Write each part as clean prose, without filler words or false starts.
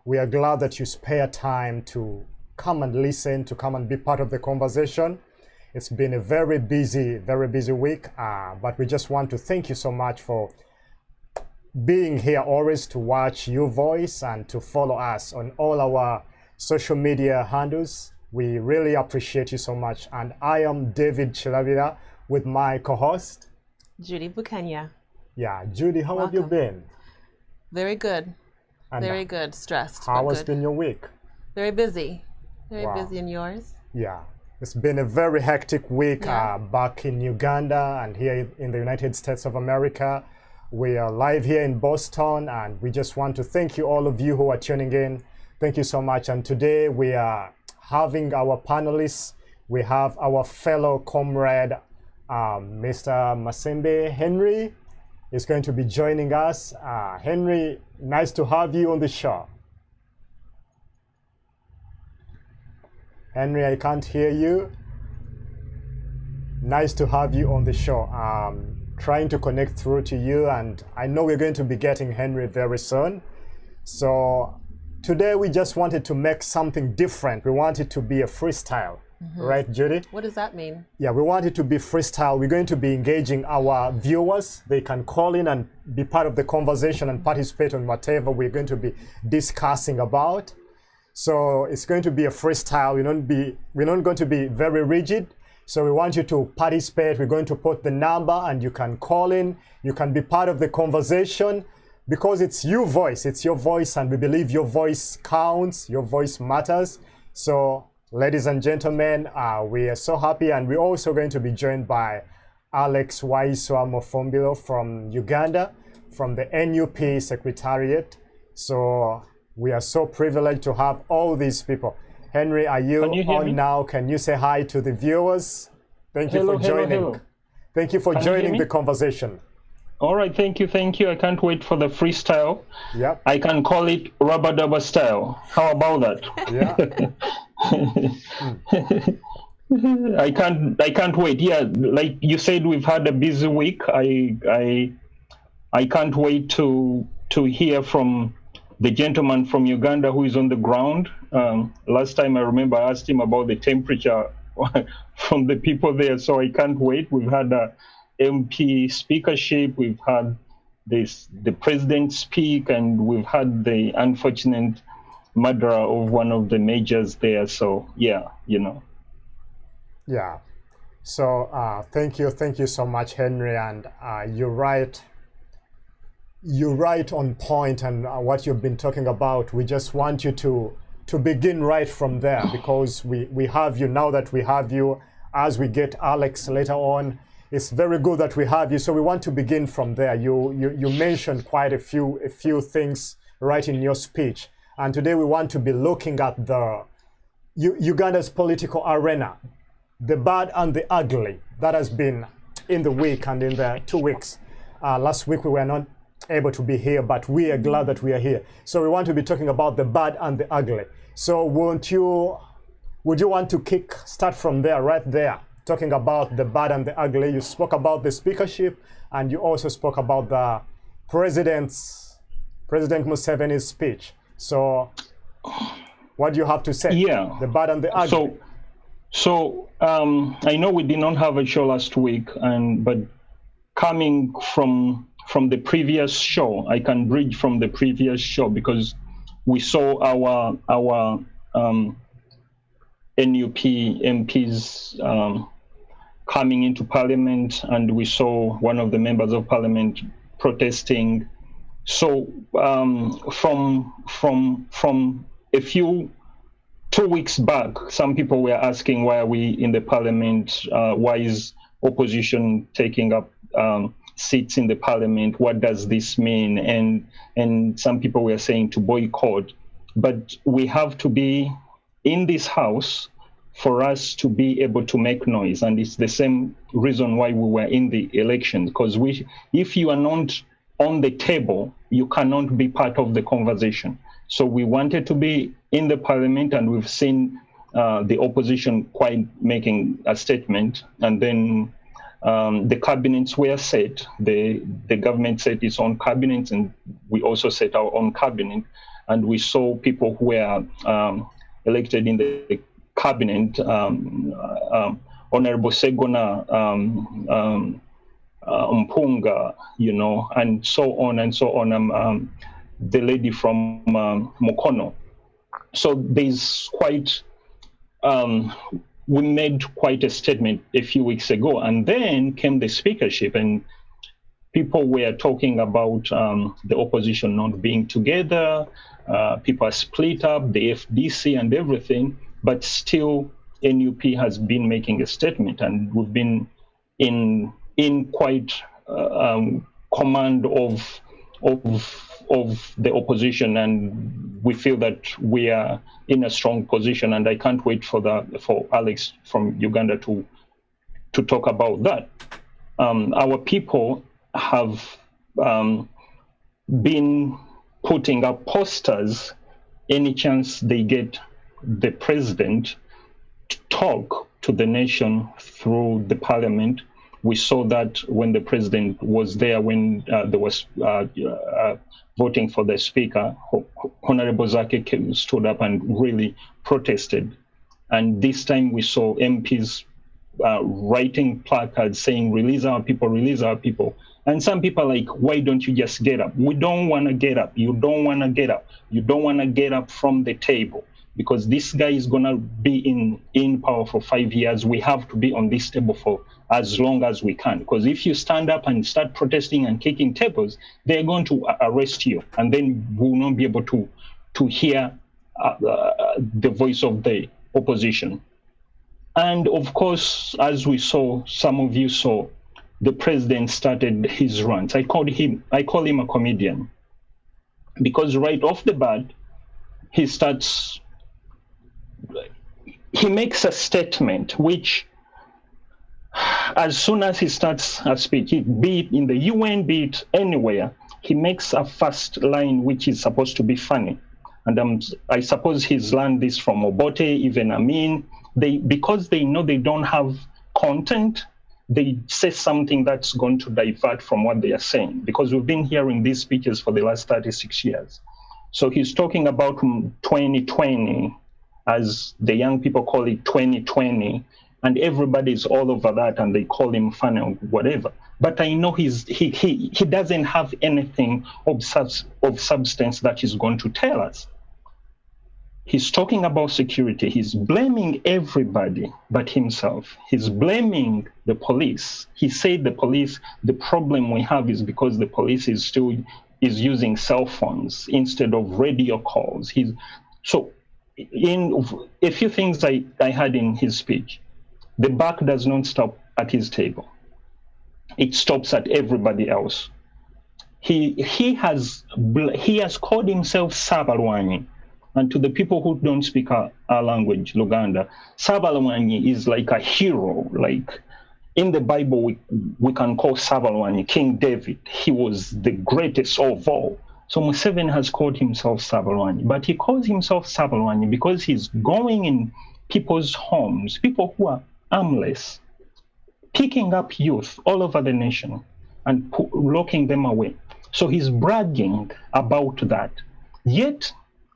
We are glad that you spare time to come and listen, to come and be part of the conversation. It's been a very busy week, but we just want to thank you so much for being here always to watch your voice and to follow us on all our social media handles. We really appreciate you so much. And I am David Chilavira with my co-host, Judy Bukenya. Yeah, Judy, how have you been? Very good. And very good. Stressed. How has been your week? Very busy. Very Wow. busy. And yours? Yeah, it's been a very hectic week back in Uganda and here in the United States of America. We are live here in Boston, and we just want to thank you, all of you who are tuning in. Thank you so much. And today we are having our panelists. We have our fellow comrade, Mr. Masembe Henry is going to be joining us. Henry, nice to have you on the show. Henry, I can't hear you. Nice to have you on the show. Trying to connect through to you, and I know we're going to be getting Henry very soon. So today we just wanted to make something different. We want it to be a freestyle, right, Judy? What does that mean? Yeah, we want it to be freestyle. We're going to be engaging our viewers. They can call in and be part of the conversation and participate on whatever we're going to be discussing about. So it's going to be a freestyle. We're not going to be very rigid. So we want you to participate. We're going to put the number and you can call in. You can be part of the conversation because it's your voice. It's your voice, and we believe your voice counts. Your voice matters. So ladies and gentlemen, we are so happy, and we're also going to be joined by Alex Waiswa Mofumbilo from Uganda, from the NUP Secretariat. So we are so privileged to have all these people. Henry, are you on me now? Can you say hi to the viewers? Thank you for joining. Hello. Thank you for joining the conversation. All right, thank you. I can't wait for the freestyle. Yep. I can call it rubber dubber style. How about that? Yeah. I can't wait. Yeah, like you said, we've had a busy week. I can't wait to hear from the gentleman from Uganda who is on the ground. Last time I remember I asked him about the temperature from the people there, so I can't wait. We've had a MP speakership, we've had the president speak, and we've had the unfortunate murder of one of the majors there. So yeah, Yeah. So thank you so much, Henry, and you're right. You're right on point, and what you've been talking about. We just want you to begin right from there, because we have you now. That we have you, as we get Alex later on, it's very good that we have you. So we want to begin from there. You mentioned quite a few things right in your speech, and today we want to be looking at the Uganda's political arena, the bad and the ugly that has been in the week and in the 2 weeks. Last week we were not able to be here, but we are glad that we are here. So we want to be talking about the bad and the ugly. So would you want to start from there, right there, talking about the bad and the ugly? You spoke about the speakership, and you also spoke about the President Museveni's speech. So what do you have to say? Yeah, the bad and the ugly. So I know we did not have a show last week, but coming from the previous show, I can bridge from the previous show, because we saw our NUP MPs coming into parliament, and we saw one of the members of parliament protesting. So from a few 2 weeks back, some people were asking, why are we in the parliament? Why is opposition taking up seats in the parliament? What does this mean? And some people were saying to boycott. But we have to be in this house for us to be able to make noise. And it's the same reason why we were in the election, because if you are not on the table, you cannot be part of the conversation. So we wanted to be in the parliament, and we've seen the opposition quite making a statement, and then the cabinets were set. The government set its own cabinets, and we also set our own cabinet. and we saw people who were elected in the cabinet, Honorable Segona Mpunga, and so on and so on, the lady from Mukono. So there's quite, we made quite a statement a few weeks ago, and then came the speakership, and people were talking about the opposition not being together, people are split up, the FDC and everything, but still NUP has been making a statement, and we've been in quite command of the opposition, and we feel that we are in a strong position, and I can't wait for Alex from Uganda to talk about that. Our people have been putting up posters any chance they get the president to talk to the nation through the parliament. We saw that when the president was there, when there was voting for the speaker, Honorable Zake stood up and really protested. And this time we saw MPs writing placards saying, release our people, release our people. And some people are like, why don't you just get up? We don't want to get up. You don't want to get up. You don't want to get up from the table, because this guy is going to be in power for 5 years. We have to be on this table for as long as we can. Because if you stand up and start protesting and kicking tables, they're going to arrest you. And then we'll not be able to hear the voice of the opposition. And of course, as we saw, some of you saw, the president started his rant. I call him a comedian, because right off the bat, he makes a statement which, as soon as he starts a speech, be it in the UN, be it anywhere, he makes a first line which is supposed to be funny. And I suppose he's learned this from Obote, even Amin. Because they know they don't have content, they say something that's going to divert from what they are saying, because we've been hearing these speeches for the last 36 years. So he's talking about 2020, as the young people call it 2020, and everybody's all over that, and they call him funny or whatever. But I know he doesn't have anything of substance that he's going to tell us. He's talking about security. He's blaming everybody but himself. He's blaming the police. He said the police, the problem we have is because the police is using cell phones instead of radio calls. So in a few things I had in his speech, the buck does not stop at his table. It stops at everybody else. He has called himself Sabalwanyi. And to the people who don't speak our language, Luganda, Sabalwanyi is like a hero. Like in the Bible, we can call Sabalwanyi King David. He was the greatest of all. So Museveni has called himself Sabalwanyi, but he calls himself Sabalwanyi because he's going in people's homes, people who are armless, picking up youth all over the nation and locking them away. So he's bragging about that. Yet,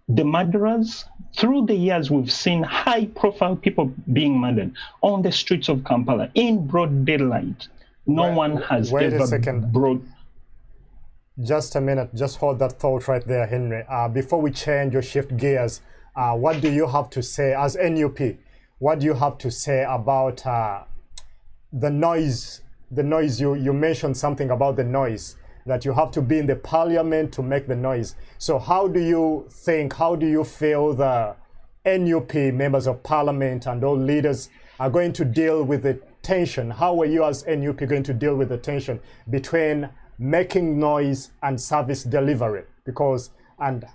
the murderers, through the years, we've seen high-profile people being murdered on the streets of Kampala in broad daylight. No one has ever brought... Just a minute. Just hold that thought right there, Henry. Before we change or shift gears, what do you have to say as NUP? What do you have to say about the noise? The noise, you mentioned something about the noise, that you have to be in the parliament to make the noise. So how do you feel the NUP members of parliament and all leaders are going to deal with the tension? How are you as NUP going to deal with the tension between making noise and service delivery? And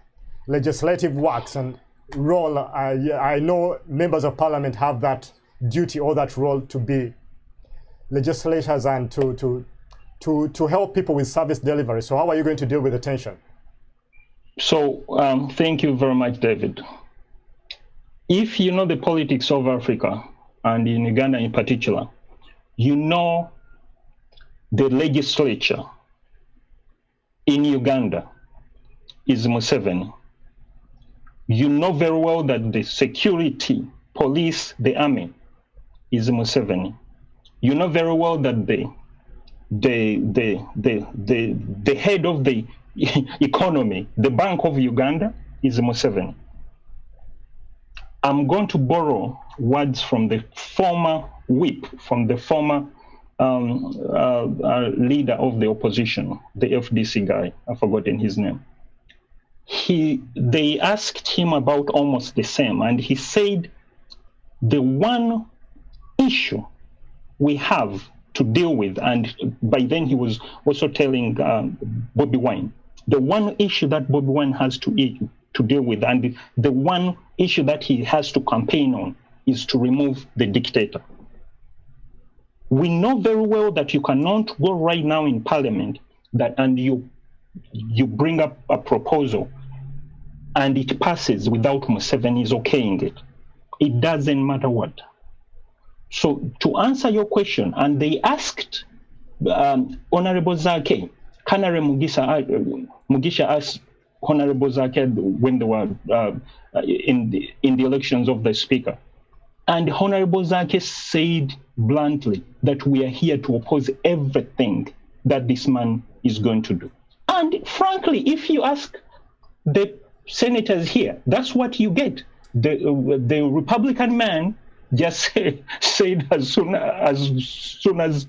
legislative works and role, I know members of parliament have that duty or that role to be legislators and to help people with service delivery. So how are you going to deal with the tension? So thank you very much, David. If you know the politics of Africa, and in Uganda in particular, you know the legislature in Uganda is Museveni. You know very well that the security, police, the army is Museveni. You know very well that the head of the economy, the Bank of Uganda, is Museveni. I'm going to borrow words from the former whip, from the former leader of the opposition, the FDC guy. I've forgotten his name. They asked him about almost the same, and he said the one issue we have to deal with, and by then he was also telling Bobby Wine, the one issue that Bobby Wine has to deal with, and the one issue that he has to campaign on, is to remove the dictator. We know very well that you cannot go right now in parliament and you bring up a proposal and it passes without Museveni's okaying it. It doesn't matter what. So to answer your question, and they asked Honorable Zake, Kanare Mugisha asked Honorable Zake when they were in the elections of the speaker. And Honorable Zake said bluntly that we are here to oppose everything that this man is going to do. And frankly, if you ask the senators here, that's what you get. The Republican man just said as soon as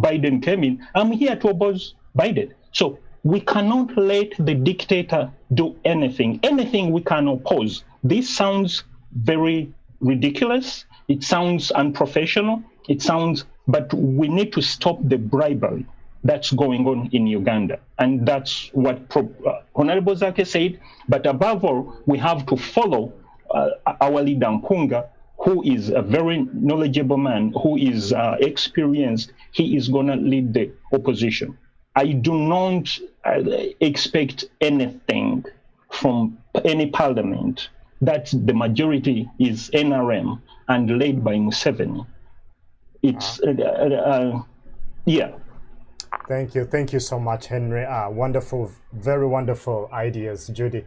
Biden came in, I'm here to oppose Biden. So we cannot let the dictator do anything we can oppose. This sounds very ridiculous. It sounds unprofessional. But we need to stop the bribery that's going on in Uganda. And that's what Honorable Zake said. But above all, we have to follow our leader Mpunga, who is a very knowledgeable man, who is experienced. He is going to lead the opposition. I do not expect anything from any parliament that the majority is NRM and led by Museveni. It's, yeah. Thank you so much, Henry. Wonderful, very wonderful ideas, Judy.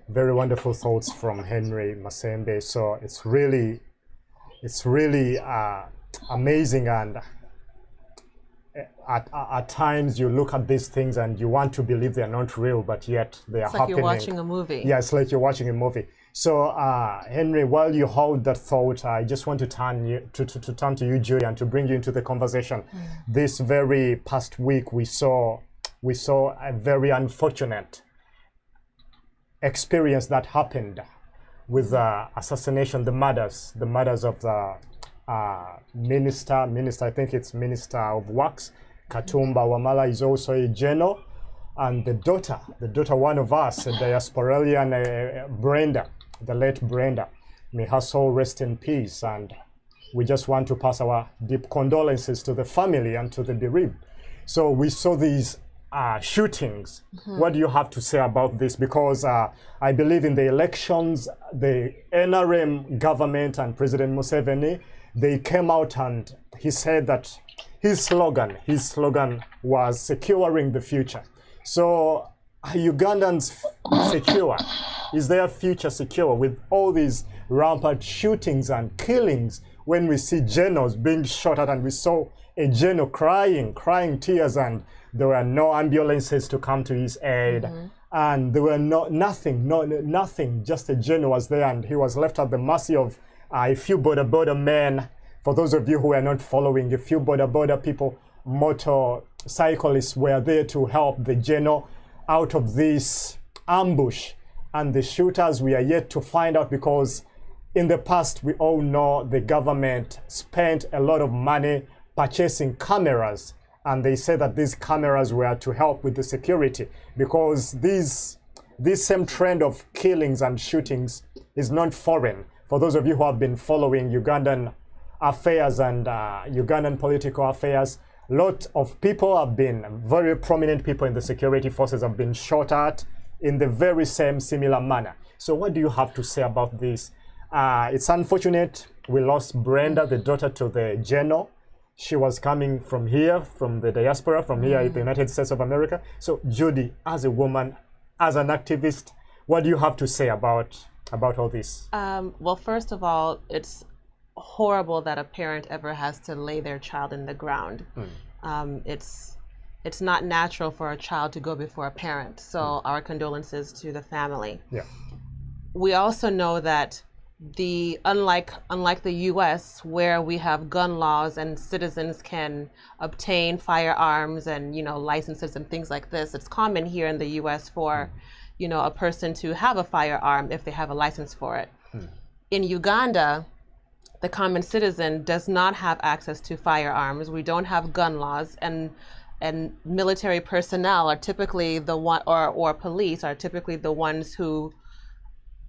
Very wonderful thoughts from Henry Masembe. So it's really amazing, and at times you look at these things and you want to believe they're not real, but yet they are happening. It's like you're watching a movie. Yeah, it's like you're watching a movie. So, Henry, while you hold that thought, I just want to turn to you, Julie, and to bring you into the conversation. This very past week, we saw a very unfortunate experience that happened with the assassination, the murders of the minister. I think it's Minister of Works, Katumba Wamala, is also a general, and the daughter, one of us, a diasporalian, Brenda. The late Brenda, may her soul rest in peace, and we just want to pass our deep condolences to the family and to the bereaved. So we saw these shootings. What do you have to say about this? Because I believe in the elections, the NRM government and President Museveni, they came out and he said that his slogan was securing the future. So are Ugandans secure? Is their future secure with all these rampant shootings and killings? When we see generals being shot at, and we saw a general crying tears, and there were no ambulances to come to his aid, and there were nothing, just a general was there, and he was left at the mercy of a few border men. For those of you who are not following, a few border people, motorcyclists were there to help the general out of this ambush. And the shooters, we are yet to find out, because in the past, we all know the government spent a lot of money purchasing cameras, and they said that these cameras were to help with the security, because this same trend of killings and shootings is not foreign. For those of you who have been following Ugandan affairs and Ugandan political affairs, a lot of people have been, very prominent people in the security forces have been shot at in the very same similar manner. So what do you have to say about this? It's unfortunate we lost Brenda, the daughter to the general. She was coming from here, from the diaspora, from here in the United States of America. So Judy, as a woman, as an activist, What do you have to say about all this? Well, first of all, it's horrible that a parent ever has to lay their child in the ground. It's not natural for a child to go before a parent. So our condolences to the family. Yeah. We also know that unlike the U.S., where we have gun laws and citizens can obtain firearms and licenses and things like this, it's common here in the U.S. for a person to have a firearm if they have a license for it. In Uganda, the common citizen does not have access to firearms. We don't have gun laws, and military personnel are typically the one, or police are typically the ones who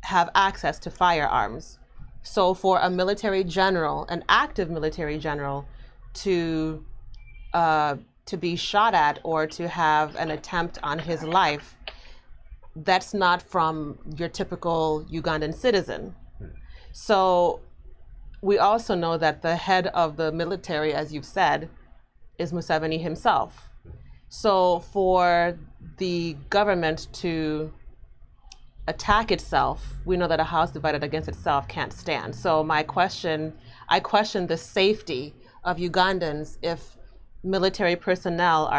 have access to firearms. So for a military general, an active military general, to be shot at or to have an attempt on his life, that's not from your typical Ugandan citizen. So we also know that the head of the military, as you've said, is Museveni himself. So for the government to attack itself, we know that a house divided against itself can't stand. So I question the safety of Ugandans if military personnel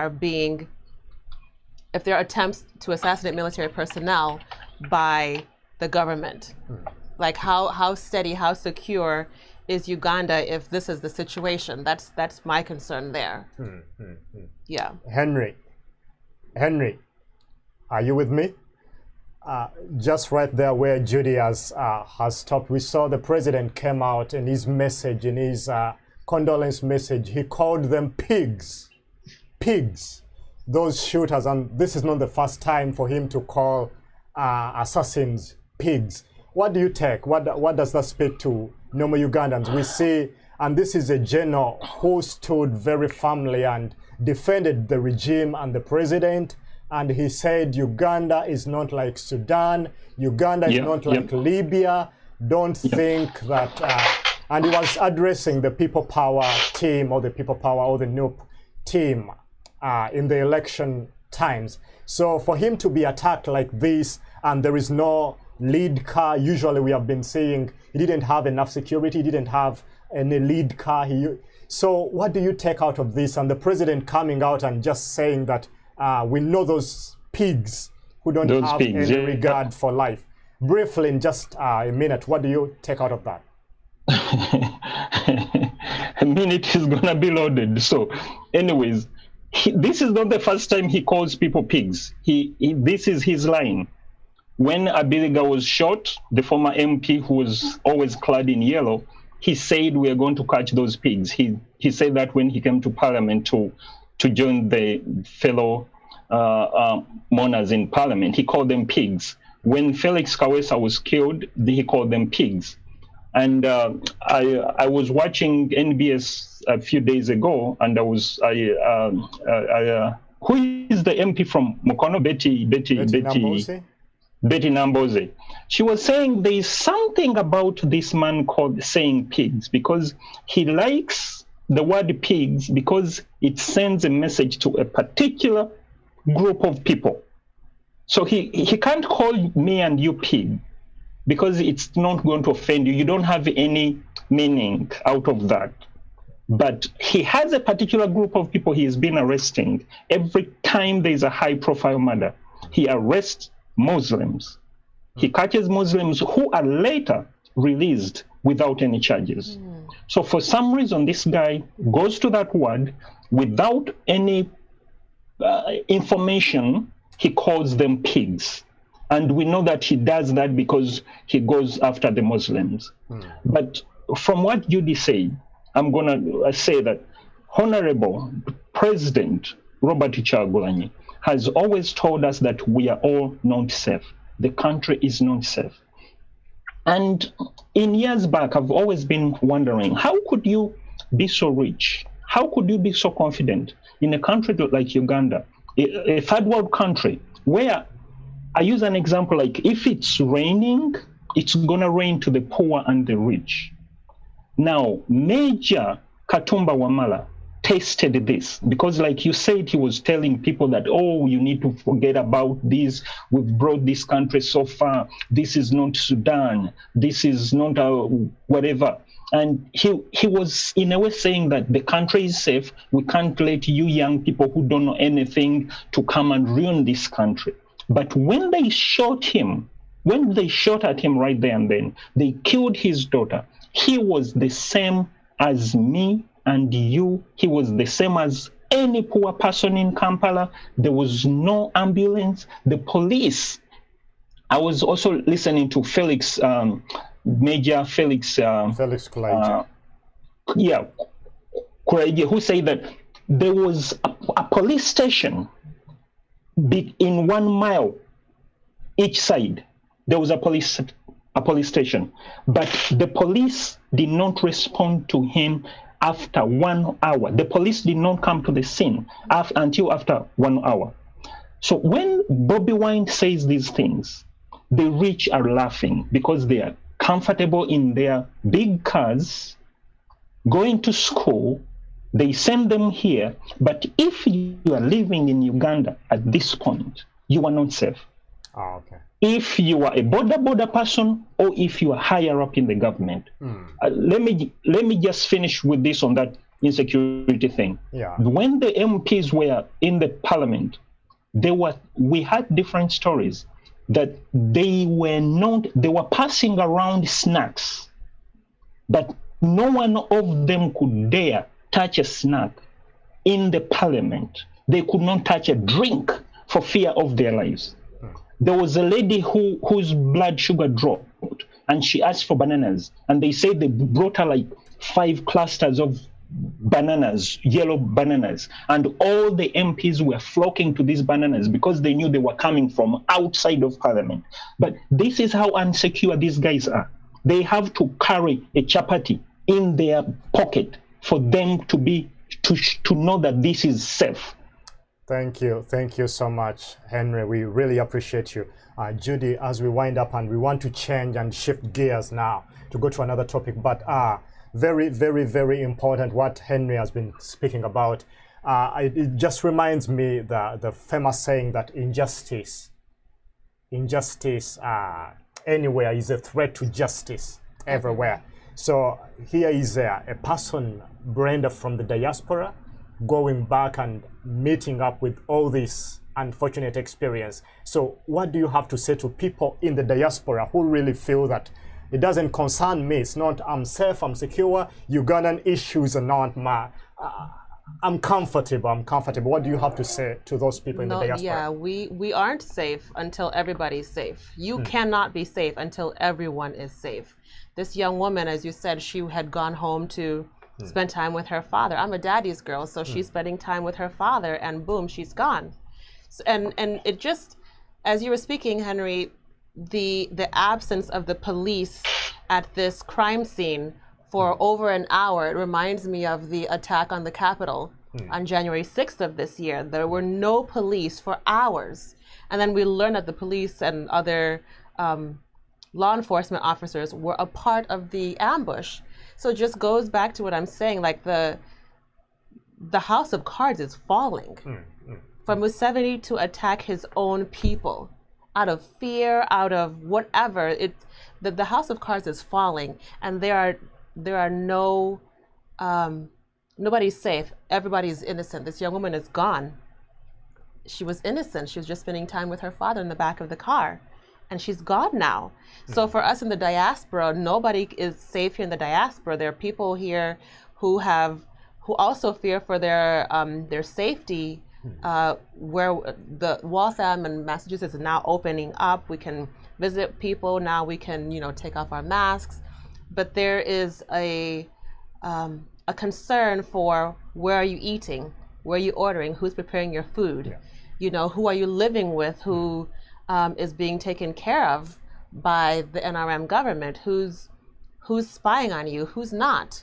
if there are attempts to assassinate military personnel by the government. Like how steady, how secure is Uganda if this is the situation? That's my concern there. Yeah. Henry, are you with me? Just right there where Judy has stopped, we saw the president came out in his message, in his condolence message, he called them pigs. Those shooters, and this is not the first time for him to call assassins pigs. What do you take? What does that speak to normal Ugandans? We see, and this is a general who stood very firmly and defended the regime and the president, and he said Uganda is not like Sudan, Uganda is not like Libya. Don't think that, and he was addressing the People Power team, or the People Power or the NUP team in the election times. So for him to be attacked like this, and there is no lead car, usually we have been seeing he didn't have enough security, he didn't have any lead car. So what do you take out of this? And the president coming out and just saying that we know those pigs who don't have any regard for life. Briefly, in just a minute, what do you take out of that? A minute is going to be loaded. So anyways, this is not the first time he calls people pigs. This is his line. When Abiliga was shot, the former MP who was always clad in yellow, he said we are going to catch those pigs. He said that when he came to parliament to join the fellow mourners in parliament. He called them pigs. When Felix Kawesa was killed, he called them pigs. And I was watching NBS a few days ago, and who is the MP from Mukono? Betty Namboze. She was saying there is something about this man called saying pigs, because he likes the word pigs because it sends a message to a particular group of people. So he can't call me and you pig because it's not going to offend you. You don't have any meaning out of that. But he has a particular group of people he has been arresting. Every time there's a high-profile murder, he arrests Muslims. He catches Muslims who are later released without any charges. So for some reason, this guy goes to that word without any information. He calls them pigs. And we know that he does that because he goes after the Muslims. But from what Judy said, I'm going to say that Honorable President Robert Kyagulanyi has always told us that we are all not safe. The country is not safe. And in years back, I've always been wondering, how could you be so rich? How could you be so confident in a country like Uganda, a third world country, where, I use an example, like if it's raining, it's going to rain to the poor and the rich. Now, Major Katumba Wamala protested this, because like you said, he was telling people that, oh, you need to forget about this. We've brought this country so far. This is not Sudan. This is not whatever. And he was in a way saying that the country is safe. We can't let you young people who don't know anything to come and ruin this country. But when they shot him, when they shot at him right there and then, they killed his daughter. He was the same as me and you. He was the same as any poor person in Kampala. There was no ambulance. The police. I was also listening to Felix, Major Felix. Felix Kulaija. Kulaija, who said that there was a police station in 1 mile each side. There was a police station, but the police did not respond to him after 1 hour. The police did not come to the scene until after 1 hour. So when Bobby Wine says these things, the rich are laughing because they are comfortable in their big cars, going to school. They send them here. But if you are living in Uganda at this point, you are not safe. Oh, okay. If you are a border person, or if you are higher up in the government. Let me just finish with this on that insecurity thing. Yeah. When the MPs were in the parliament, we had different stories that they were passing around snacks, but no one of them could dare touch a snack in the parliament. They could not touch a drink for fear of their lives. There was a lady whose blood sugar dropped, and she asked for bananas, and they said they brought her like 5 clusters of bananas, yellow bananas, and all the MPs were flocking to these bananas because they knew they were coming from outside of parliament. But this is how unsecure these guys are. They have to carry a chapati in their pocket for them to know that this is safe. Thank you so much, Henry. We really appreciate you. Judy, as we wind up and we want to change and shift gears now to go to another topic, but very, very, very important what Henry has been speaking about. It just reminds me the famous saying that injustice anywhere is a threat to justice everywhere. So here is a person, Brenda, from the diaspora, going back and meeting up with all this unfortunate experience. So what do you have to say to people in the diaspora who really feel that it doesn't concern me, it's not, I'm safe, I'm secure, Ugandan issues are not I'm comfortable. What do you have to say to those people in the diaspora? Yeah, we aren't safe until everybody's safe. You cannot be safe until everyone is safe. This young woman, as you said, she had gone home to spend time with her father. I'm a daddy's girl, so she's spending time with her father, and boom, she's gone. So, and it just, as you were speaking, Henry, the absence of the police at this crime scene for over an hour, it reminds me of the attack on the Capitol on January 6th of this year. There were no police for hours. And then we learned that the police and other law enforcement officers were a part of the ambush. So it just goes back to what I'm saying, like the house of cards is falling. For Museveni to attack his own people out of fear, out of whatever, the house of cards is falling, and there are no, nobody's safe. Everybody's innocent. This young woman is gone. She was innocent. She was just spending time with her father in the back of the car, and she's gone now. So for us in the diaspora, nobody is safe here in the diaspora. There are people here who also fear for their safety. Where the Waltham and Massachusetts is now opening up, we can visit people now. We can take off our masks, but there is a concern for where are you eating, where are you ordering, who's preparing your food, who are you living with, who is being taken care of by the NRM government, who's spying on you, who's not,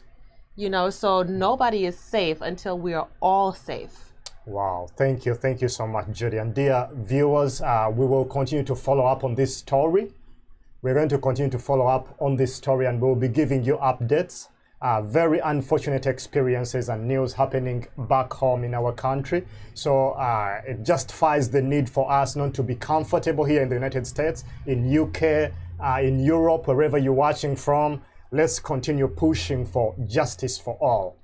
so nobody is safe until we are all safe. Wow, thank you so much, Judy. And dear viewers, we will continue to follow up on this story. We're going to continue to follow up on this story, and we'll be giving you updates very unfortunate experiences and news happening back home in our country. So it justifies the need for us not to be comfortable here in the United States, in UK, in Europe, wherever you're watching from. Let's continue pushing for justice for all.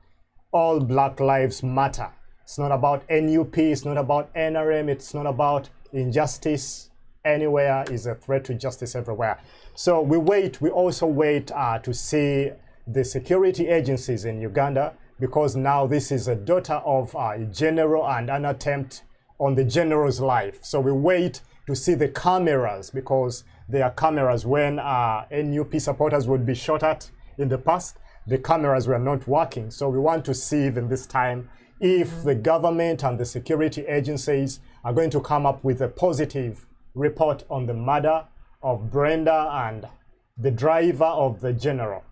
All Black lives matter. It's not about NUP, it's not about NRM, it's not about injustice anywhere is a threat to justice everywhere. So we also wait to see the security agencies in Uganda, because now this is a daughter of a general and an attempt on the general's life. So we wait to see the cameras, because there are cameras when NUP supporters would be shot at in the past. The cameras were not working. So we want to see even this time if the government and the security agencies are going to come up with a positive report on the murder of Brenda and the driver of the general.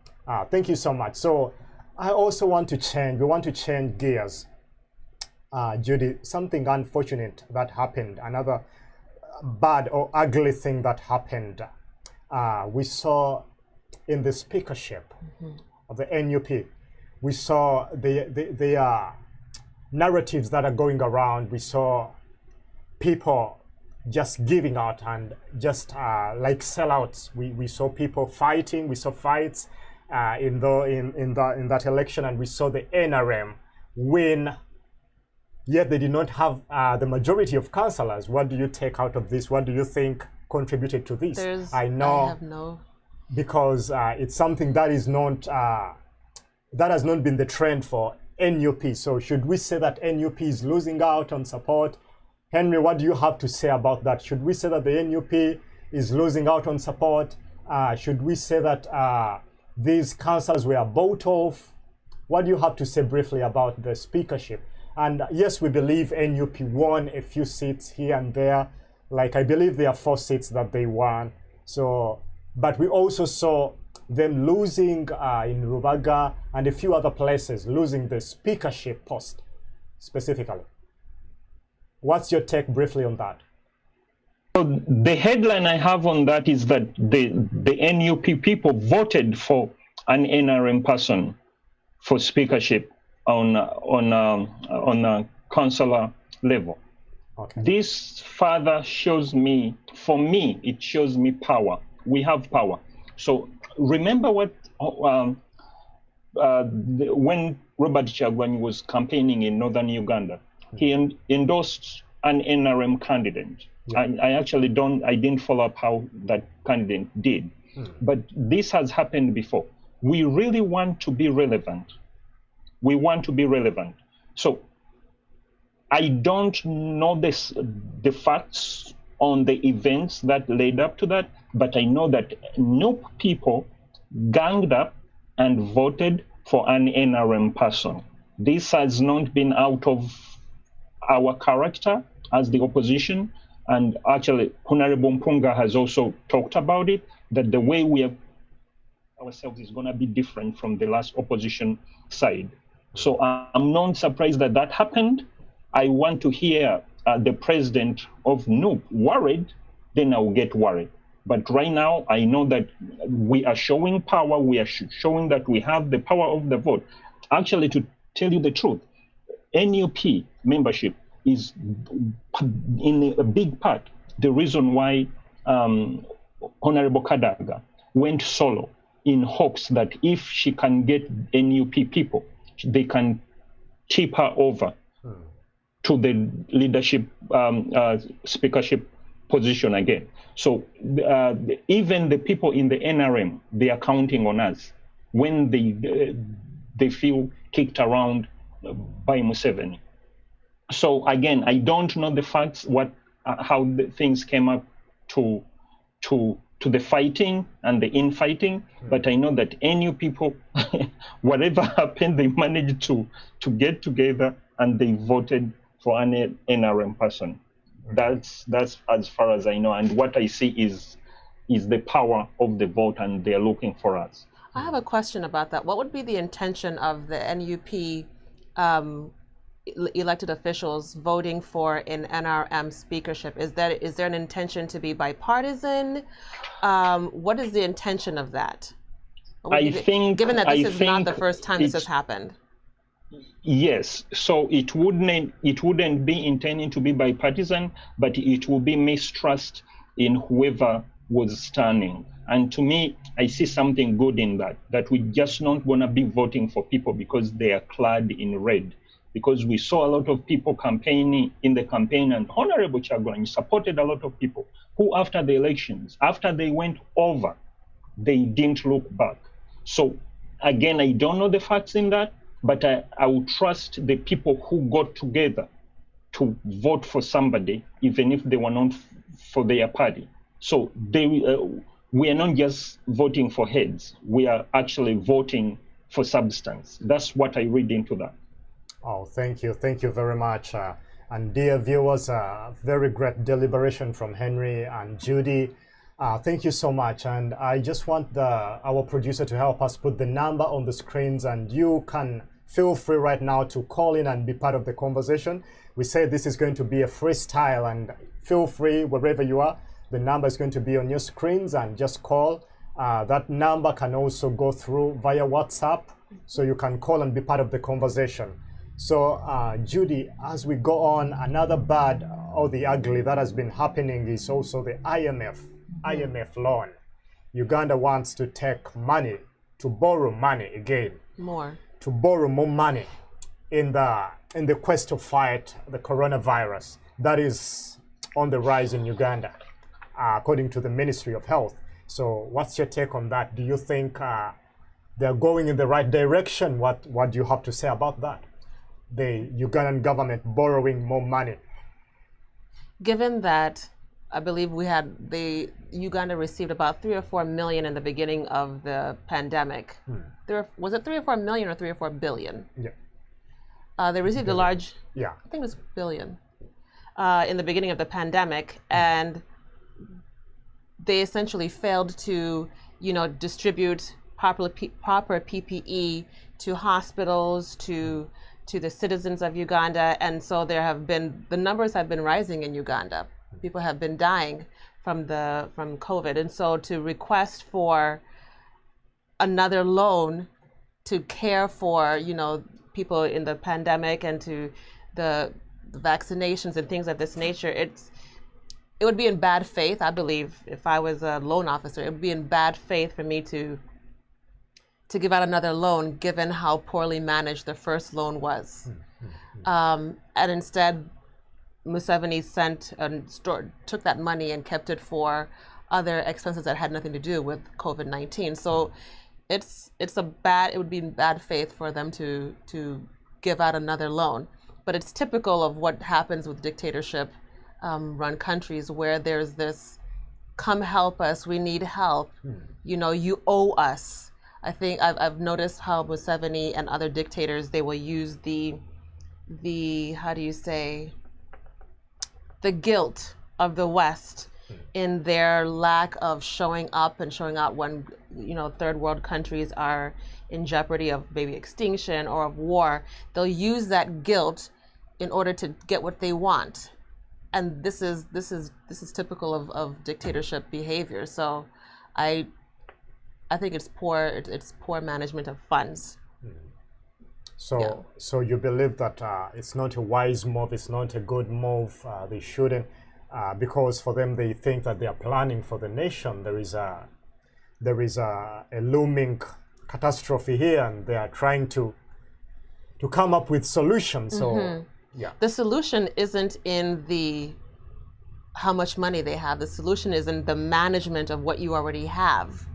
Thank you so much. So I also want to change, we want to change gears. Judy, something unfortunate that happened, another bad or ugly thing that happened. We saw in the speakership of the NUP, we saw the narratives that are going around. We saw people just giving out and just like sellouts. We saw people fighting. We saw fights in that election, and we saw the NRM win. Yet they did not have the majority of councillors. What do you take out of this? What do you think contributed to this? I have no. Because it's something that is not that has not been the trend for NUP. So should we say that NUP is losing out on support? Henry, what do you have to say about that? Should we say that the NUP is losing out on support? Should we say that these councillors were bought off? What do you have to say briefly about the speakership? And yes, we believe NUP won a few seats here and there. Like I believe there are 4 seats that they won. So, but we also saw them losing in Rubaga and a few other places, losing the speakership post specifically. What's your take briefly on that? So the headline I have on that is that the NUP people voted for an NRM person for speakership on a councillor level. Okay. This further shows me, for me, it shows me power. We have power. So remember what when Robert Kyagulanyi was campaigning in northern Uganda, he endorsed an NRM candidate. Yeah. I didn't follow up how that candidate did. But this has happened before. We really want to be relevant. We want to be relevant. So I don't know the facts on the events that led up to that, but I know that NUP people ganged up and voted for an NRM person. This has not been out of our character as the opposition. And actually, Honorable Mpunga has also talked about it, that the way we have ourselves is going to be different from the last opposition side. So I'm not surprised that that happened. I want to hear the president of NUP worried, then I'll get worried. But right now, I know that we are showing power. We are showing that we have the power of the vote. Actually, to tell you the truth, NUP membership is in a big part the reason why Honorable Kadaga went solo, in hopes that if she can get NUP people, they can tip her over to the leadership speakership position again. So even the people in the NRM, they are counting on us when they feel kicked around by Museveni. So again, I don't know the facts, how the things came up to the fighting and the infighting, but I know that NU people, whatever happened, they managed to get together and they voted for an NRM person. That's as far as I know, and what I see is the power of the vote, and they're looking for us. I have a question about that. What would be the intention of the NUP elected officials voting for an NRM speakership? Is there an intention to be bipartisan? What is the intention of that? Given that this is not the first time this has happened. Yes, so it wouldn't be intending to be bipartisan, but it will be mistrust in whoever was standing. And to me, I see something good in that we just not going to be voting for people because they are clad in red. Because we saw a lot of people campaigning in the campaign, and Honorable Chagulanyi supported a lot of people who, after the elections, after they went over, they didn't look back. So again, I don't know the facts in that, but I would trust the people who got together to vote for somebody, even if they were not for their party. So we are not just voting for heads, we are actually voting for substance. That's what I read into that. Oh, thank you very much. And dear viewers, very great deliberation from Henry and Judy. Thank you so much. And I just want our producer to help us put the number on the screens, and you can feel free right now to call in and be part of the conversation. We say this is going to be a freestyle, and feel free wherever you are. The number is going to be on your screens, and just call. That number can also go through via WhatsApp, so you can call and be part of the conversation. So, Judy, as we go on, another bad or the ugly that has been happening is also the IMF loan. Uganda wants to take money, to borrow money again. To borrow more money in the quest to fight the coronavirus that is on the rise in Uganda, according to the Ministry of Health. So, what's your take on that? Do you think they're going in the right direction? What do you have to say about that? The Ugandan government borrowing more money. Given that I believe Uganda received about 3 or 4 million in the beginning of the pandemic. Was it 3 or 4 million or 3 or 4 billion? Yeah. They received a large, I think it was billion, in the beginning of the pandemic, and they essentially failed to, distribute proper PPE to hospitals, to the citizens of Uganda, and so the numbers have been rising in Uganda. People have been dying from COVID, and so to request for another loan to care for people in the pandemic and to the vaccinations and things of this nature, it would be in bad faith. I believe if I was a loan officer, it would be in bad faith for me to give out another loan, given how poorly managed the first loan was. And instead, Museveni took that money and kept it for other expenses that had nothing to do with COVID-19. So it would be in bad faith for them to give out another loan. But it's typical of what happens with dictatorship run countries, where there's this, come help us, we need help, you owe us. I think I've noticed how Museveni and other dictators, they will use the guilt of the West in their lack of showing up and showing out when third world countries are in jeopardy of maybe extinction or of war. They'll use that guilt in order to get what they want, and this is typical of dictatorship behavior. So I think it's poor management of funds. So you believe that it's not a wise move, it's not a good move, they shouldn't, because for them they think that they are planning for the nation. There is a looming catastrophe here, and they are trying to come up with solutions. So the solution isn't in how much money they have. The solution is in the management of what you already have.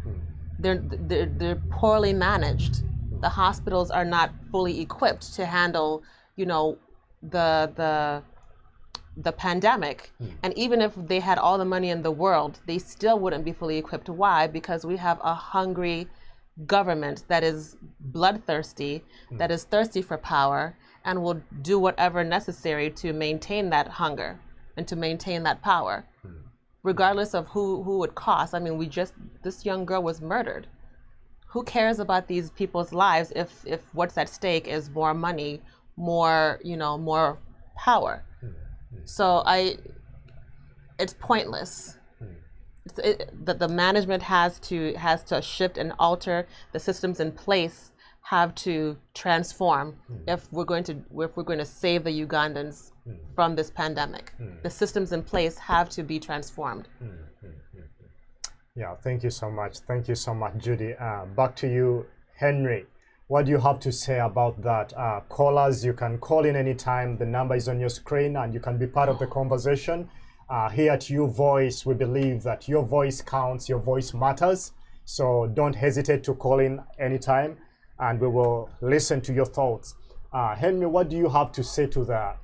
They're poorly managed. The hospitals are not fully equipped to handle, the pandemic. And even if they had all the money in the world, they still wouldn't be fully equipped. Why? Because we have a hungry government that is bloodthirsty, that is thirsty for power, and will do whatever necessary to maintain that hunger and to maintain that power, regardless of who it costs. I mean, this young girl was murdered. Who cares about these people's lives if what's at stake is more money, more power? So it's pointless. that the management has to shift and alter. The systems in place have to transform if we're going to save the Ugandans from this pandemic. The systems in place have to be transformed. Yeah, thank you so much. Thank you so much, Judy. Back to you, Henry. What do you have to say about that? Callers, you can call in anytime. The number is on your screen and you can be part of the conversation. Here at U Voice, we believe that your voice counts, your voice matters. So don't hesitate to call in anytime and we will listen to your thoughts. Henry, what do you have to say to the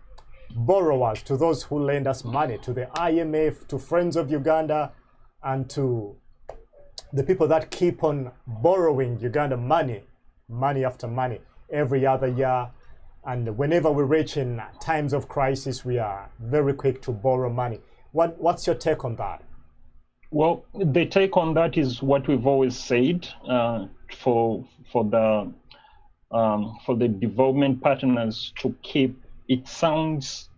borrowers, to those who lend us money, to the IMF, to Friends of Uganda, and to the people that keep on borrowing Uganda money after money every other year? And whenever we reach in times of crisis, we are very quick to borrow money. What's your take on that? Well, the take on that is what we've always said for the development partners to keep. It sounds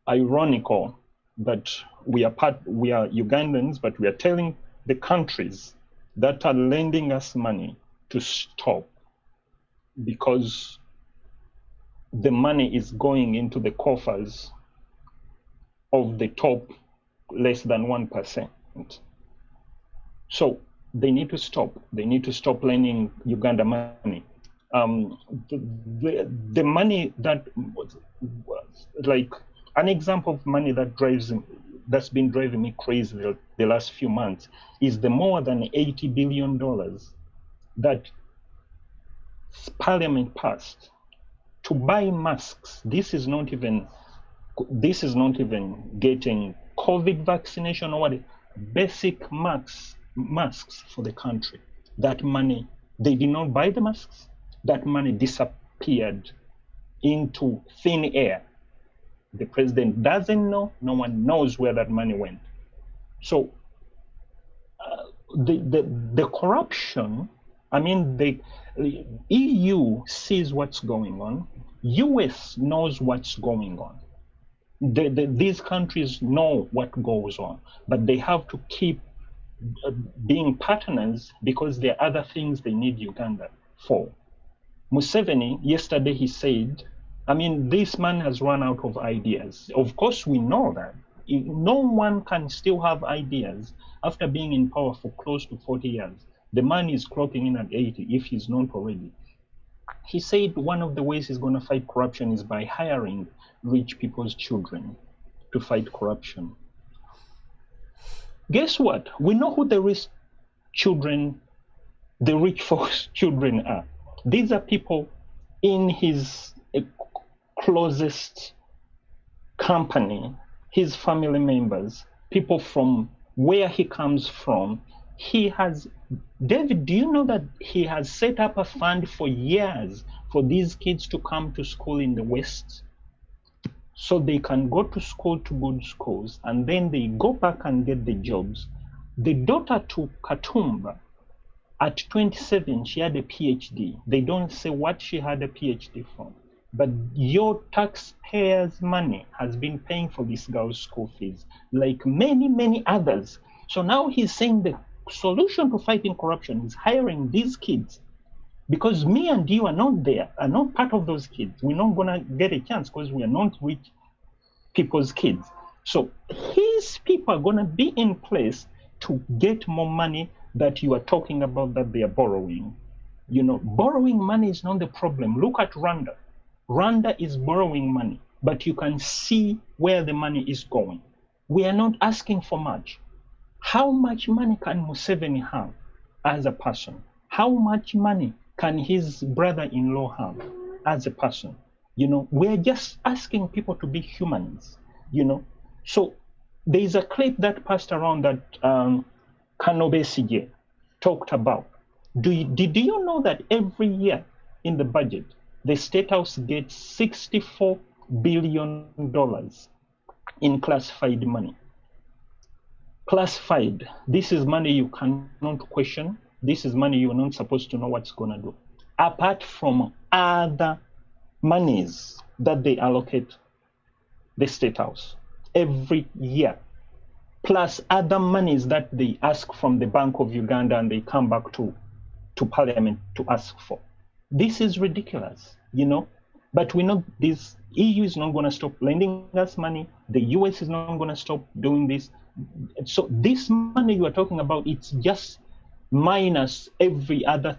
ironical that we are Ugandans, but we are telling the countries that are lending us money to stop, because the money is going into the coffers of the top less than 1%. So they need to stop. They need to stop lending Uganda money. The money that was like an example of money that's been driving me crazy the last few months is the more than $80 billion that Parliament passed to buy masks. This is not even getting COVID vaccination or what. Basic masks for the country. That money, they did not buy the masks. That money disappeared into thin air. The president doesn't know. No one knows where that money went. So the corruption. I mean, the EU sees what's going on. US knows what's going on. These countries know what goes on, but they have to keep being partners because there are other things they need Uganda for. Museveni, yesterday he said, I mean, this man has run out of ideas. Of course, we know that. No one can still have ideas after being in power for close to 40 years. The man is clocking in at 80, if he's not already. He said one of the ways he's going to fight corruption is by hiring rich people's children to fight corruption. Guess what? We know who the rich folks' children are. These are people in his closest company, his family members, people from where he comes from. David, do you know that he has set up a fund for years for these kids to come to school in the West? So they can go to school, to good schools, and then they go back and get the jobs. The daughter to Katumba, at 27, she had a PhD. They don't say what she had a PhD from. But your taxpayers' money has been paying for this girl's school fees, like many, many others. So now he's saying the solution to fighting corruption is hiring these kids. Because me and you are not there, are not part of those kids. We're not going to get a chance because we are not rich people's kids. So his people are going to be in place to get more money that you are talking about that they are borrowing. You know, borrowing money is not the problem. Look at Rwanda. Rwanda is borrowing money, but you can see where the money is going. We are not asking for much. How much money can Museveni have as a person? How much money can his brother-in-law have as a person? You know, we're just asking people to be humans, you know. So there is a clip that passed around that Kano Besigye talked about. Did you know that every year in the budget, the State House gets $64 billion in classified money? Classified. This is money you cannot question. This is money you're not supposed to know what's going to do. Apart from other monies that they allocate the State House every year. plus other monies that they ask from the Bank of Uganda and they come back to Parliament to ask for. This is ridiculous, But we know this EU is not going to stop lending us money. The US is not going to stop doing this. So this money you are talking about, it's just minus every other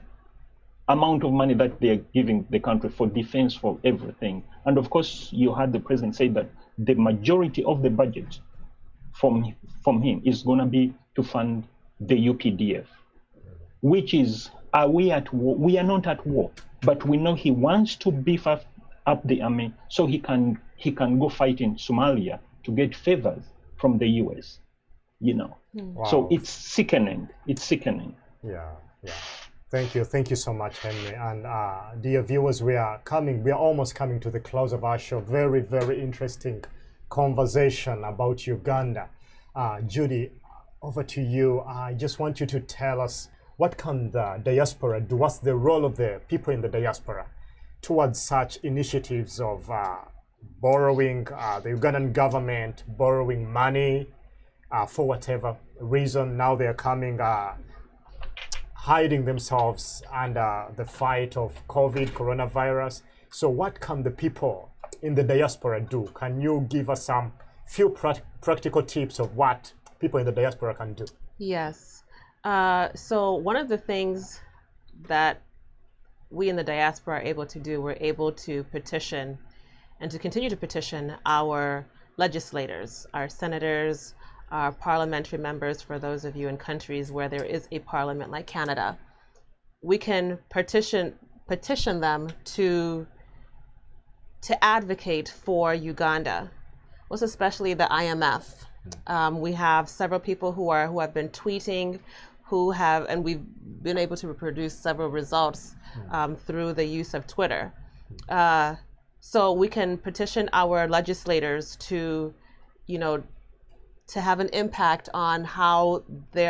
amount of money that they are giving the country for defense, for everything. And of course, you had the president say that the majority of the budget from him is going to be to fund the UPDF, which is, are we at war? We are not at war, but we know he wants to beef up the army so he can go fight in Somalia to get favors from the US, Wow. So it's sickening. It's sickening. Yeah. Thank you so much, Henry. And dear viewers, we are almost coming to the close of our show. Very, very interesting conversation about Uganda. Judy, over to you. I just want you to tell us, what can the diaspora do? What's the role of the people in the diaspora towards such initiatives of borrowing, the Ugandan government borrowing money for whatever reason? Now they're coming, hiding themselves under the fight of coronavirus. So what can the people in the diaspora do? Can you give us some few practical tips of what people in the diaspora can do? Yes. So one of the things that we in the diaspora are able to do, we're able to petition and to continue to petition our legislators, our senators, our parliamentary members, for those of you in countries where there is a parliament like Canada. We can petition them to advocate for Uganda, most especially the IMF. We have several people who have been tweeting, and we've been able to reproduce several results through the use of Twitter. So we can petition our legislators to have an impact on how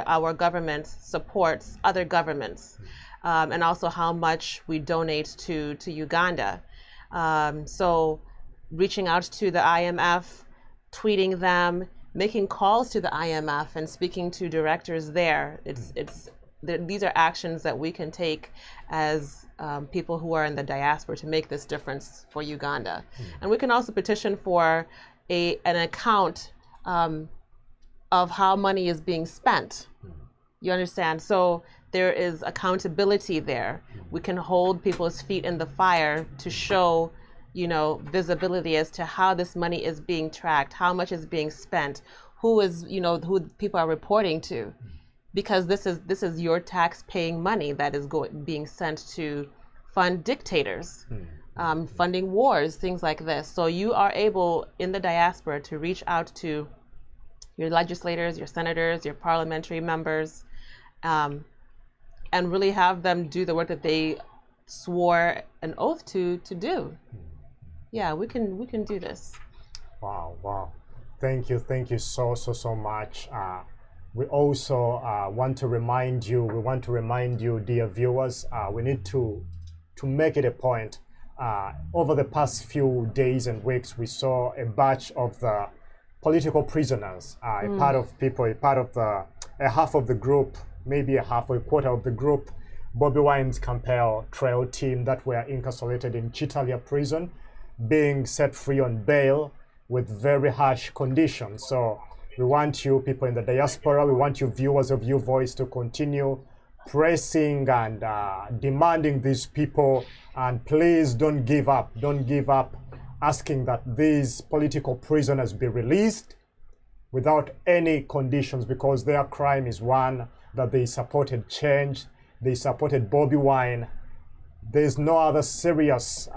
our government supports other governments, and also how much we donate to Uganda. So reaching out to the IMF, tweeting them, making calls to the IMF and speaking to directors there. These are actions that we can take as people who are in the diaspora to make this difference for Uganda. And we can also petition for an account of how money is being spent. You understand? So there is accountability there. We can hold people's feet in the fire to show, visibility as to how this money is being tracked, how much is being spent, who people are reporting to, because this is your tax-paying money that is being sent to fund dictators, funding wars, things like this. So you are able in the diaspora to reach out to your legislators, your senators, your parliamentary members, and really have them do the work that they swore an oath to do. Yeah, we can do this. Wow. Thank you so much. We also want to remind you, dear viewers, we need to make it a point. Over the past few days and weeks, we saw a batch of the political prisoners, a half of the group, maybe a quarter of the group, Bobi Wine's campaign trail team that were incarcerated in Chitalia prison, being set free on bail with very harsh conditions. So we want you people in the diaspora, we want you viewers of U Voice to continue pressing and demanding these people, and please don't give up asking that these political prisoners be released without any conditions, because their crime is one, that they supported change, they supported Bobi Wine. There's no other serious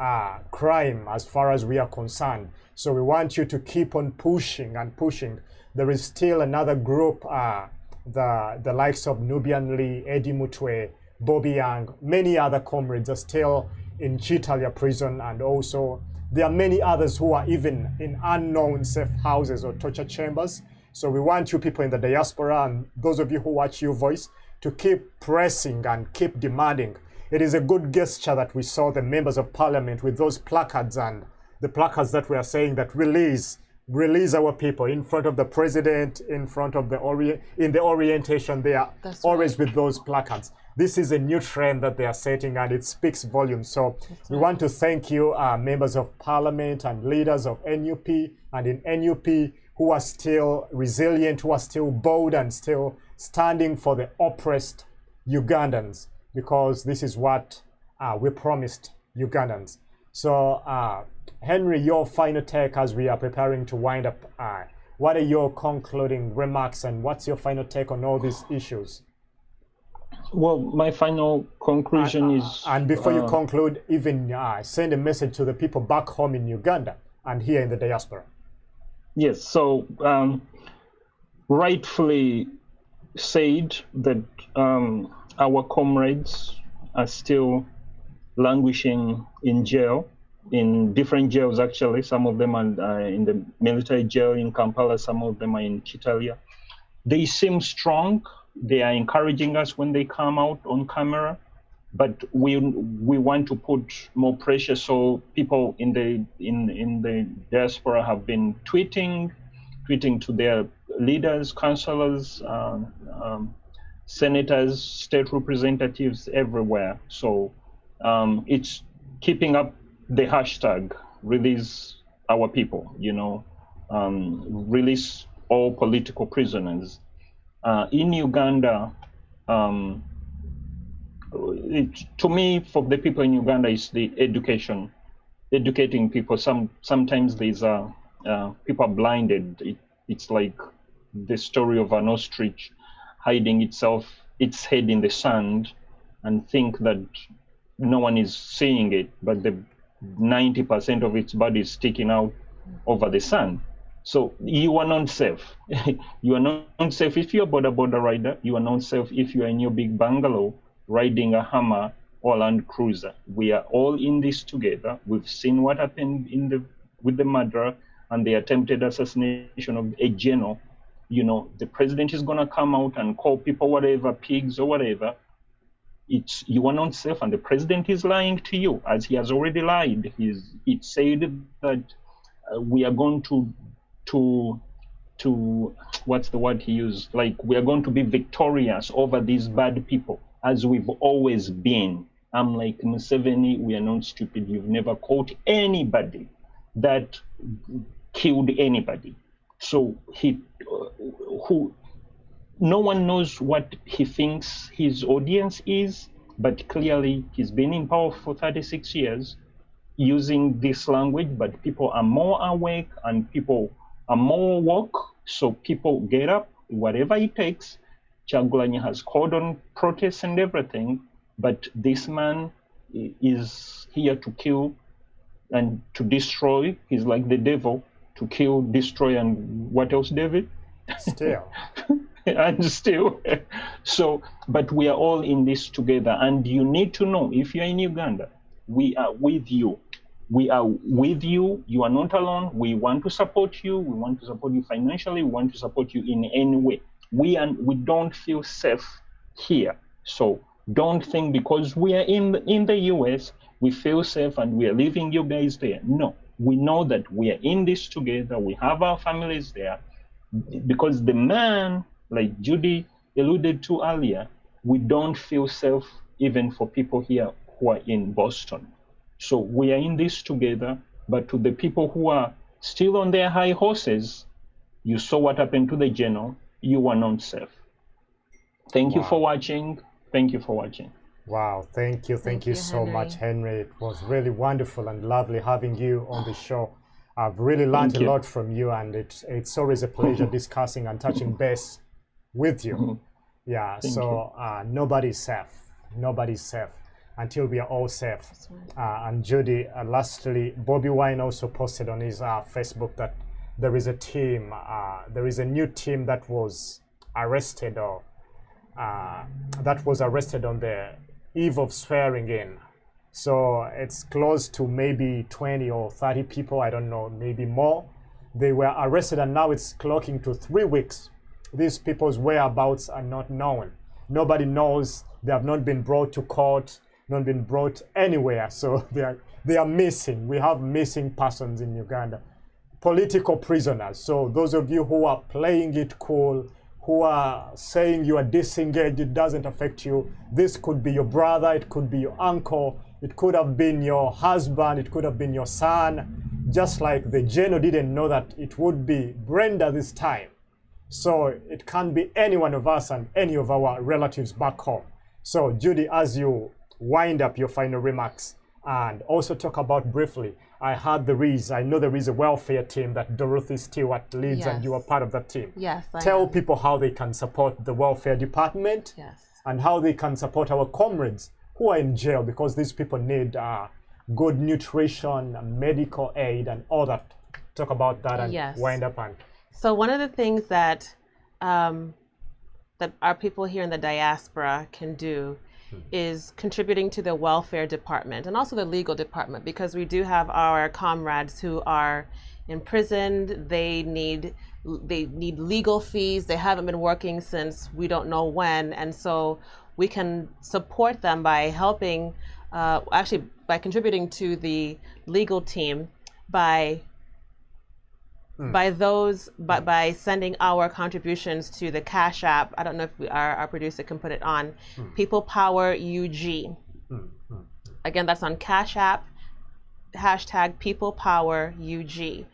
crime as far as we are concerned. So we want you to keep on pushing and pushing. There is still another group, the likes of Nubian Lee, Eddie Mutwe, Bobby Young, many other comrades are still in Chitalia prison, and also there are many others who are even in unknown safe houses or torture chambers. So we want you people in the diaspora and those of you who watch U Voice to keep pressing and keep demanding. It is a good gesture that we saw the members of parliament with those placards, and the placards that we are saying that release release our people in front of the president, in front of the in the orientation. They are always with those placards. This is a new trend that they are setting, and it speaks volumes. So we want to thank you, members of parliament and leaders of NUP and in NUP, who are still resilient, who are still bold and still standing for the oppressed Ugandans, because this is what we promised Ugandans. So, Henry, your final take as we are preparing to wind up. What are your concluding remarks, and what's your final take on all these issues? Well, my final conclusion is... And before you conclude, even send a message to the people back home in Uganda and here in the diaspora. Yes, so rightfully said that our comrades are still languishing in jail, in different jails actually. Some of them are in the military jail in Kampala, some of them are in Kitalia. They seem strong. They are encouraging us when they come out on camera, but we want to put more pressure. So people in the diaspora have been tweeting to their leaders, councillors, senators, state representatives everywhere. So it's keeping up the hashtag, release our people, release all political prisoners. In Uganda, to me, for the people in Uganda, is the educating people. Sometimes these people are blinded. It's like the story of an ostrich hiding its head in the sand and think that no one is seeing it, but the 90% of its body is sticking out over the sand. So you are not safe. You are not safe if you're a border rider. You are not safe if you are in your big bungalow riding a Hummer or Land Cruiser. We are all in this together. We've seen what happened with the murder and the attempted assassination of a general. The president is going to come out and call people whatever, pigs or whatever. You are not safe, and the president is lying to you, as he has already lied. It said that we are going to what's the word he used? Like, we are going to be victorious over these bad people, as we've always been. I'm like, Museveni, we are not stupid. You've never caught anybody that killed anybody. So no one knows what he thinks his audience is, but clearly he's been in power for 36 years using this language, but people are more awake and people are more woke, so people get up, whatever it takes. Chagulanyi has called on protests and everything, but this man is here to kill and to destroy. He's like the devil, to kill, destroy, and what else, David? Still. And still. So, but we are all in this together, and you need to know, if you're in Uganda, we are with you. We are with you. You are not alone. We want to support you. We want to support you financially. We want to support you in any way. We don't feel safe here. So don't think because we are in the US, we feel safe and we are leaving you guys there. No, we know that we are in this together. We have our families there. Because the man, like Judy alluded to earlier, we don't feel safe even for people here who are in Boston. So we are in this together, but to the people who are still on their high horses, you saw what happened to the general, you are not safe. Thank you for watching. Thank you for watching. Wow, thank you so much, Henry. It was really wonderful and lovely having you on the show. I've really learned a lot from you, and it's always a pleasure discussing and touching base with you. Yeah, nobody's safe. Nobody's safe until we are all safe. Right. And Judy, lastly, Bobby Wine also posted on his Facebook that there is a team, there is a new team that was arrested on the eve of swearing in. So it's close to maybe 20 or 30 people, I don't know, maybe more. They were arrested, and now it's clocking to 3 weeks. These people's whereabouts are not known. Nobody knows. They have not been brought to court, not been brought anywhere. So they are missing. We have missing persons in Uganda. political prisoners. So those of you who are playing it cool, who are saying you are disengaged, it doesn't affect you. This could be your brother, it could be your uncle, it could have been your husband, it could have been your son. Just like the general didn't know that it would be Brenda this time. So it can be any one of us and any of our relatives back home. So Judy, as you wind up your final remarks and also talk about briefly, I know there is a welfare team that Dorothy Stewart leads, Yes. and you are part of that team. Yes. Tell people how they can support the welfare department, Yes. and how they can support our comrades who are in jail, because these people need good nutrition, medical aid, and all that. Talk about that and Yes. wind up. And So one of the things that that our people here in the diaspora can do is contributing to the welfare department and also the legal department, because we do have our comrades who are imprisoned. They need legal fees. They haven't been working since we don't know when, and so we can support them by helping, actually by contributing to the legal team by sending our contributions to the Cash App. I don't know if our producer can put it on. People Power UG. Again, that's on Cash App, hashtag People Power UG.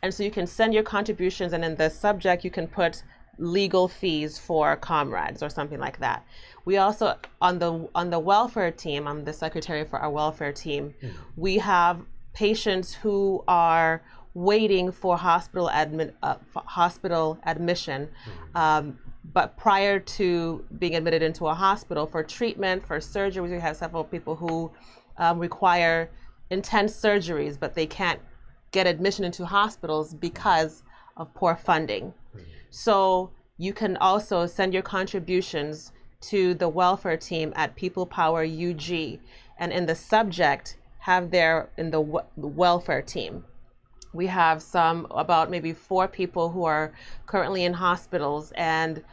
And so you can send your contributions, and in the subject you can put legal fees for comrades or something like that. We also, on the welfare team, I'm the secretary for our welfare team, we have patients who are waiting for hospital admission, but prior to being admitted into a hospital for treatment, for surgery. We have several people who require intense surgeries, but they can't get admission into hospitals because of poor funding. So you can also send your contributions to the welfare team at People Power UG, and in the subject have in the welfare team. We have about maybe 4 people who are currently in hospitals, and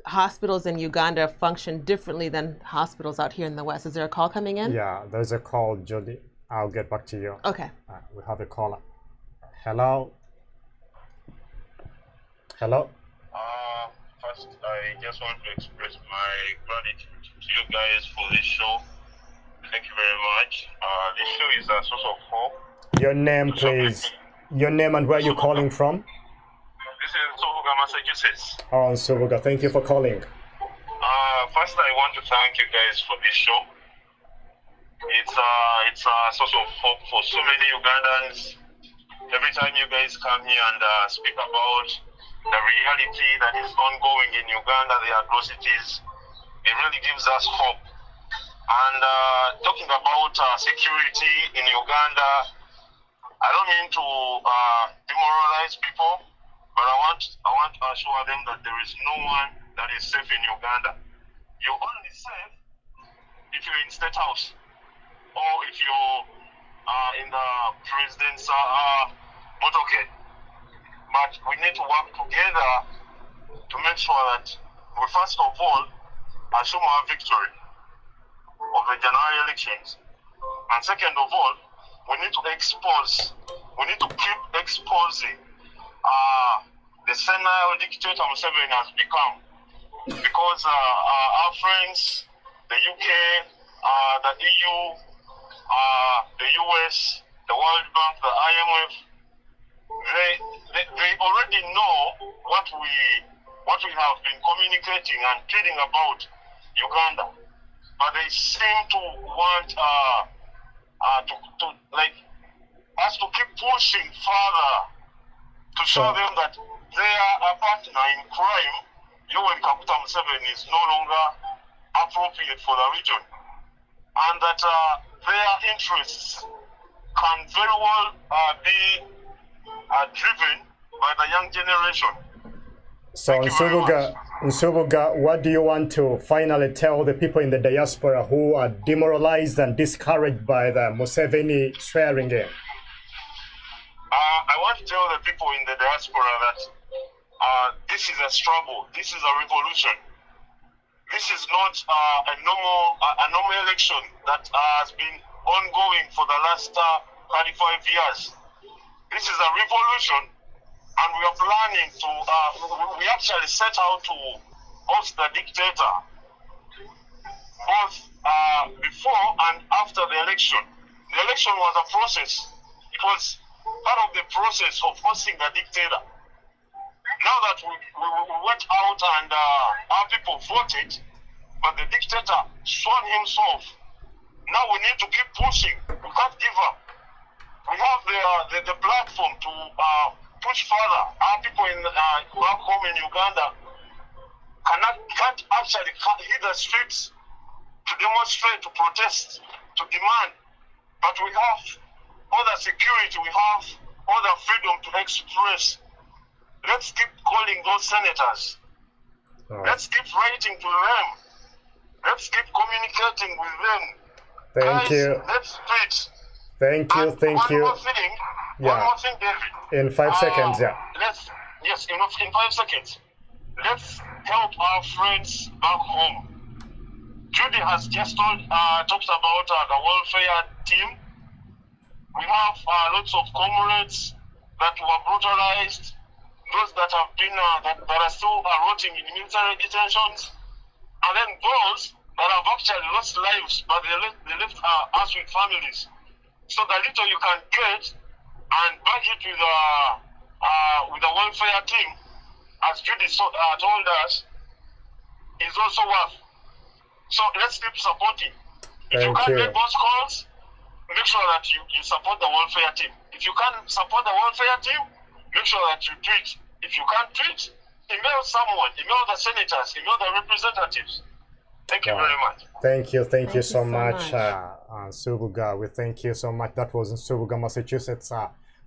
hospitals in Uganda function differently than hospitals out here in the West. Is there a call coming in? yeah, there's a call, Judy. I'll get back to you. Okay. We have a caller. Hello. Hello. First, I just want to express my gratitude to you guys for this show. Thank you very much. This show is a source of hope. Your name, please. Your name and where you're calling from? This is Sobuga, Massachusetts. Oh, Subuga, thank you for calling. First, I want to thank you guys for this show. It's a source of hope for so many Ugandans. Every time you guys come here and speak about the reality that is ongoing in Uganda, the atrocities, it really gives us hope. And talking about security in Uganda, I don't mean to demoralize people, but I want to assure them that there is no one that is safe in Uganda. You're only safe if you're in State House, or if you're in the president's motorcade. But we need to work together to make sure that we first of all assume our victory of the January elections. And second of all, we need to keep exposing the senile dictator Museveni has become. Because our friends, the UK, the EU, the US, the World Bank, the IMF, they already know what we have been communicating and pleading about Uganda, but they seem to want to like us to keep pushing further to show them that they are a partner in crime. Yoweri Kaguta Museveni is no longer appropriate for the region, and that their interests can very well be driven by the young generation. So, Nsubuga, what do you want to finally tell the people in the diaspora who are demoralized and discouraged by the Museveni swearing in? I want to tell the people in the diaspora that this is a struggle. This is a revolution. This is not a normal election that has been ongoing for the last 35 years. this is a revolution, and we are planning to, we actually set out to host the dictator, both before and after the election. The election was a process. It was part of the process of hosting the dictator. Now that we went out and our people voted, but the dictator sworn himself, now we need to keep pushing. We can't give up. We have the platform to push further. Our people back home in Uganda can't actually hit the streets to demonstrate, to protest, to demand. But we have all the security, we have all the freedom to express. Let's keep calling those senators. Oh. Let's keep writing to them. Let's keep communicating with them. Thank Guys, you. let's tweet. Thank you. And Thank one you. More thing, Yeah. One more thing, David. In 5 seconds, yeah. In 5 seconds. Let's help our friends back home. Judy has just talked about the welfare team. We have lots of comrades that were brutalized, those that have been that are still rotting in military detentions, and then those that have actually lost lives, but they left us with families. So the little you can get and back it with the welfare team, as Judy told us, is also worth. So let's keep supporting. If you can't get those calls, make sure that you support the welfare team. If you can't support the welfare team, make sure that you tweet. If you can't tweet, email someone, email the senators, email the representatives. Thank you very much. Thank you so much. Nsubuga. We thank you so much. That was in Nsubuga, Massachusetts.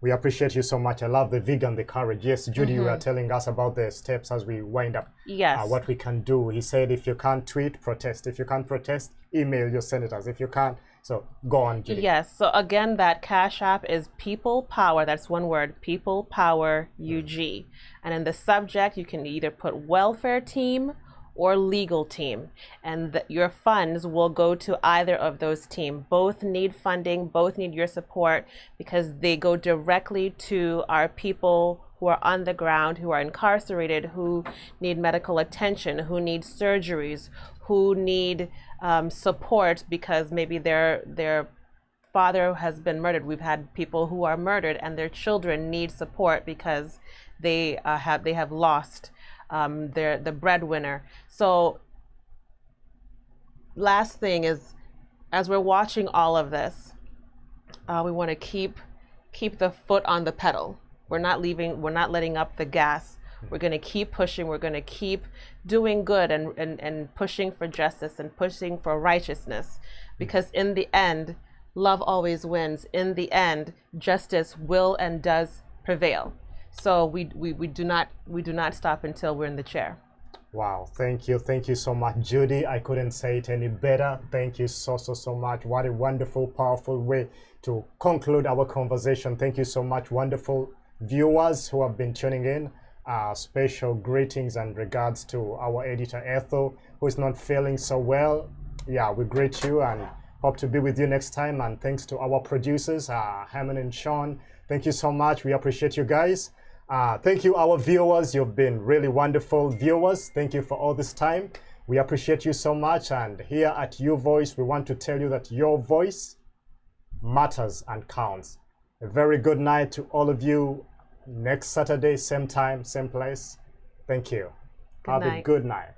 We appreciate you so much. I love the vegan, the courage. Yes, Judy, you were telling us about the steps as we wind up. Yes. What we can do. He said, if you can't tweet, protest. If you can't protest, email your senators. If you can't, so go on, Judy. Yes. So again, that Cash App is People Power. That's one word, People Power UG. And in the subject, you can either put welfare team or legal team, and your funds will go to either of those teams. Both need funding, both need your support, because they go directly to our people who are on the ground, who are incarcerated, who need medical attention, who need surgeries, who need support because maybe their father has been murdered. We've had people who are murdered and their children need support because they have lost the breadwinner. So last thing is, as we're watching all of this, we want to keep the foot on the pedal. We're not letting up the gas. We're going to keep pushing. We're going to keep doing good and pushing for justice and pushing for righteousness, because in the end, love always wins. In the end, justice will and does prevail. So we do not stop until we're in the chair. Wow, thank you so much, Judy. I couldn't say it any better. Thank you so much. What a wonderful, powerful way to conclude our conversation. Thank you so much, wonderful viewers who have been tuning in. Special greetings and regards to our editor Ethel, who is not feeling so well. Yeah, we greet you and hope to be with you next time. And thanks to our producers, Hammond and Sean. Thank you so much. We appreciate you guys. Thank you, our viewers. You've been really wonderful viewers. Thank you for all this time. We appreciate you so much. And here at Your Voice, we want to tell you that your voice matters and counts. A very good night to all of you. Next Saturday, same time, same place. Thank you. Have a good night.